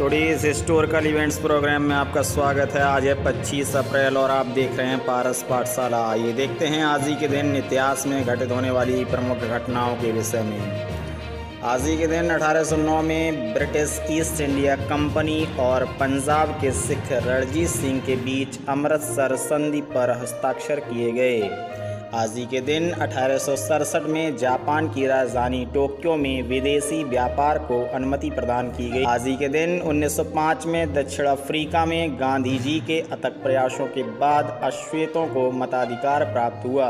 Today's historical events programme में आपका स्वागत है। आज है 25 अप्रैल और आप देख रहे हैं पारस पाठशाला। आइए देखते हैं आज ही के दिन इतिहास में घटित होने वाली प्रमुख घटनाओं के विषय में। आज ही के दिन 1809 में ब्रिटिश ईस्ट इंडिया कंपनी और पंजाब के सिख रणजीत सिंह के बीच अमृतसर संधि पर हस्ताक्षर किए गए। आज ही के दिन 1867 में जापान की राजधानी टोक्यो में विदेशी व्यापार को अनुमति प्रदान की गई। आज ही के दिन 1905 में दक्षिण अफ्रीका में गांधी जी के अथक प्रयासों के बाद अश्वेतों को मताधिकार प्राप्त हुआ।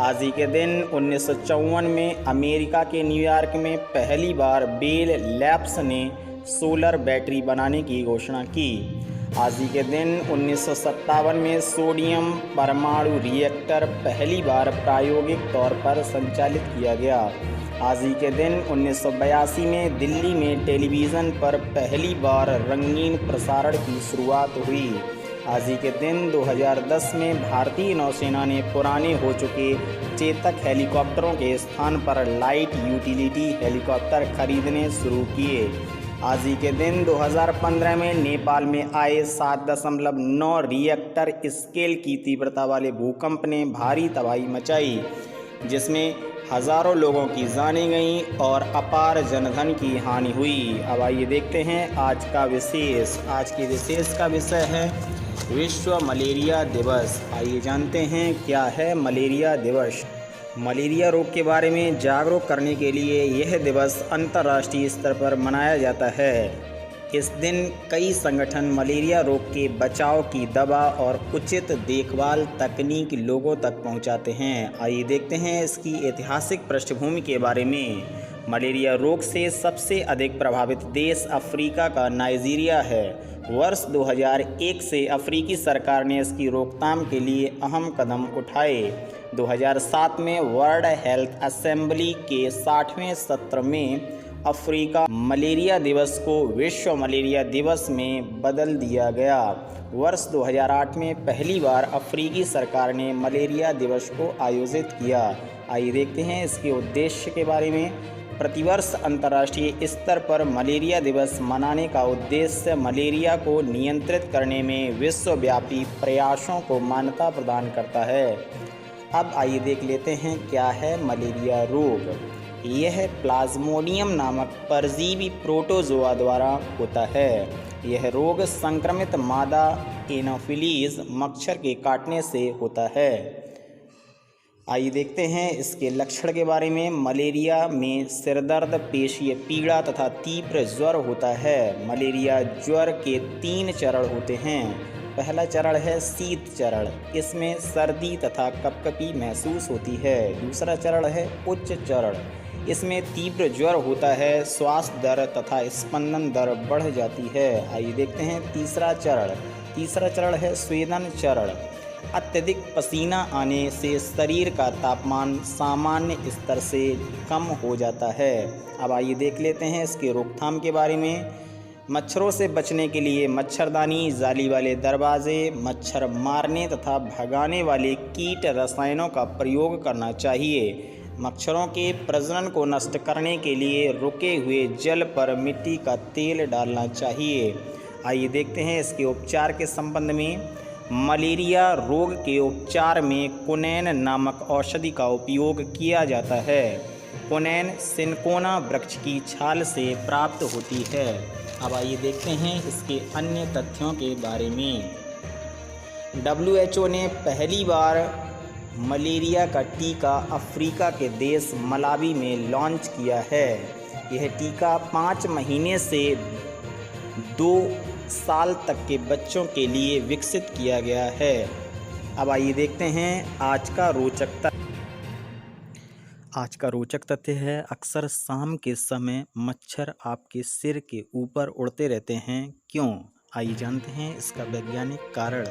आज ही के दिन 1954 में अमेरिका के न्यूयॉर्क में पहली बार बेल लैब्स ने सोलर बैटरी बनाने की घोषणा की। आज ही के दिन 1957 में सोडियम परमाणु रिएक्टर पहली बार प्रायोगिक तौर पर संचालित किया गया। आज ही के दिन 1982 में दिल्ली में टेलीविज़न पर पहली बार रंगीन प्रसारण की शुरुआत हुई। आज ही के दिन 2010 में भारतीय नौसेना ने पुराने हो चुके चेतक हेलीकॉप्टरों के स्थान पर लाइट यूटिलिटी हेलीकॉप्टर खरीदने शुरू किए। आज ही के दिन 2015 में नेपाल में आए 7.9 रिएक्टर स्केल की तीव्रता वाले भूकंप ने भारी तबाही मचाई, जिसमें हज़ारों लोगों की जानें गईं और अपार जनधन की हानि हुई। अब आइए देखते हैं आज का विशेष। आज के विशेष का विषय है विश्व मलेरिया दिवस। आइए जानते हैं क्या है मलेरिया दिवस। मलेरिया रोग के बारे में जागरूक करने के लिए यह दिवस अंतर्राष्ट्रीय स्तर पर मनाया जाता है। इस दिन कई संगठन मलेरिया रोग के बचाव की दवा और उचित देखभाल तकनीक लोगों तक पहुंचाते हैं। आइए देखते हैं इसकी ऐतिहासिक पृष्ठभूमि के बारे में। मलेरिया रोग से सबसे अधिक प्रभावित देश अफ्रीका का नाइजीरिया है। वर्ष 2001 से अफ्रीकी सरकार ने इसकी रोकथाम के लिए अहम कदम उठाए। 2007 में वर्ल्ड हेल्थ असेंबली के 60वें सत्र में अफ्रीका मलेरिया दिवस को विश्व मलेरिया दिवस में बदल दिया गया। वर्ष 2008 में पहली बार अफ्रीकी सरकार ने मलेरिया दिवस को आयोजित किया। आइए देखते हैं इसके उद्देश्य के बारे में। प्रतिवर्ष अंतर्राष्ट्रीय स्तर पर मलेरिया दिवस मनाने का उद्देश्य मलेरिया को नियंत्रित करने में विश्वव्यापी प्रयासों को मान्यता प्रदान करता है। अब आइए देख लेते हैं क्या है मलेरिया रोग। यह प्लाज्मोडियम नामक परजीवी प्रोटोजोआ द्वारा होता है। यह रोग संक्रमित मादा एनोफिलीज मच्छर के काटने से होता है। आइए देखते हैं इसके लक्षण के बारे में। मलेरिया में सिरदर्द, पेशीय पीड़ा तथा तीव्र ज्वर होता है। मलेरिया ज्वर के 3 चरण होते हैं। पहला चरण है शीत चरण, इसमें सर्दी तथा कपकपी महसूस होती है। दूसरा चरण है उच्च चरण, इसमें तीव्र ज्वर होता है, श्वास दर तथा स्पंदन दर बढ़ जाती है। आइए देखते हैं तीसरा चरण है स्वेदन चरण। अत्यधिक पसीना आने से शरीर का तापमान सामान्य स्तर से कम हो जाता है। अब आइए देख लेते हैं इसके रोकथाम के बारे में। मच्छरों से बचने के लिए मच्छरदानी, जाली वाले दरवाजे, मच्छर मारने तथा भगाने वाले कीट रसायनों का प्रयोग करना चाहिए। मच्छरों के प्रजनन को नष्ट करने के लिए रुके हुए जल पर मिट्टी का तेल डालना चाहिए। आइए देखते हैं इसके उपचार के संबंध में। मलेरिया रोग के उपचार में क्विनैन नामक औषधि का उपयोग किया जाता है। क्विनैन सिनकोना वृक्ष की छाल से प्राप्त होती है। अब आइए देखते हैं इसके अन्य तथ्यों के बारे में। WHO ने पहली बार मलेरिया का टीका अफ्रीका के देश मलावी में लॉन्च किया है। यह टीका 5 महीने से 2 साल तक के बच्चों के लिए विकसित किया गया है। अब आइए देखते हैं आज का रोचक तथ्य है अक्सर शाम के समय मच्छर आपके सिर के ऊपर उड़ते रहते हैं, क्यों? आइए जानते हैं इसका वैज्ञानिक कारण।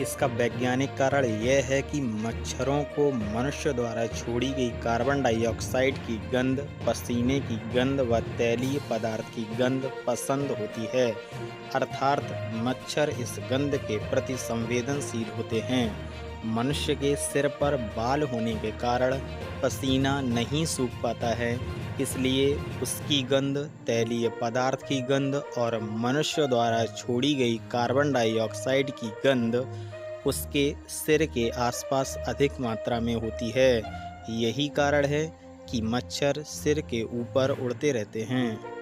इसका वैज्ञानिक कारण यह है कि मच्छरों को मनुष्य द्वारा छोड़ी गई कार्बन डाइऑक्साइड की गंध, पसीने की गंध व तैलीय पदार्थ की गंध पसंद होती है। अर्थात मच्छर इस गंध के प्रति संवेदनशील होते हैं। मनुष्य के सिर पर बाल होने के कारण पसीना नहीं सूख पाता है, इसलिए उसकी गंध, तैलीय पदार्थ की गंध और मनुष्य द्वारा छोड़ी गई कार्बन डाइऑक्साइड की गंध उसके सिर के आसपास अधिक मात्रा में होती है। यही कारण है कि मच्छर सिर के ऊपर उड़ते रहते हैं।